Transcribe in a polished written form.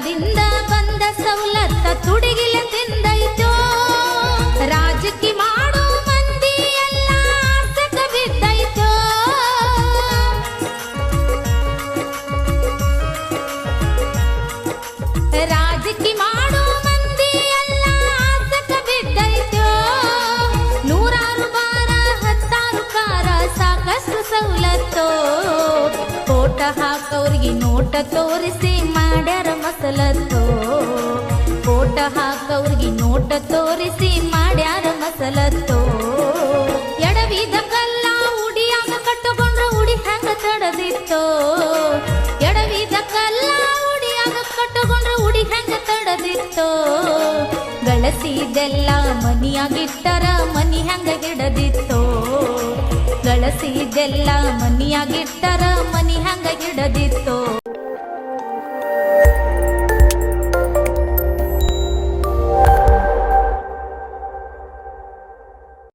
ಸರ್ಕಾರದಿಂದ ಬಂದ ಸವಲತ್ತ ತುಡಿಗಿಲ ತಿಂದೈತೋ ರಾಜಕೀಯ ಮಾಡೋ ಮಂದಿ ಎಲ್ಲ ಆಸಕ ಬಿದ್ದೈತೋ ರಾಜಕೀಯ ಮಾಡೋ ಮಂದಿ ಎಲ್ಲ ಆಸಕ ಬಿದ್ದೈತೋ ನೂರಾರು ಬಾರ ಹತ್ತಾರು ಕಾರ ಸಾಕಷ್ಟು ಸವಲತ್ತೋ ಕೋಟ ಹಾಕವ್ರಿಗೆ ನೋಟ ತೋರಿಸಿ ಮಾಡ್ಯಾರ ಮಸಲತ್ತೋ ಕೋಟ ಹಾಕವ್ರಿಗೆ ನೋಟ ತೋರಿಸಿ ಮಾಡ್ಯಾರ ಮಸಲತ್ತೋ ಎಡವಿದ ಕಲ್ಲ ಉಡಿಯಾಗ ಕಟ್ಟುಕೊಂಡ್ರ ಉಡಿ ಹೆಂಗ ತಡದಿತ್ತೋ ಎಡವಿದ ಕಲ್ಲ ಉಡಿಯಾಗ ಕಟ್ಟುಕೊಂಡ್ರ ಉಡಿ ಹೆಂಗ ತಡದಿತ್ತೋ ಗಳಸಿದೆಲ್ಲ ಮನಿಯಾಗಿಟ್ಟರ ಮನಿ ಹೆಂಗ ಗಿಡದಿತ್ತೋ ಗಳಸಿದೆಲ್ಲ ಮನಿಯಾಗಿಟ್ಟರ ಮನಿ ಹೆಂಗ ಗಿಡದಿತ್ತೋ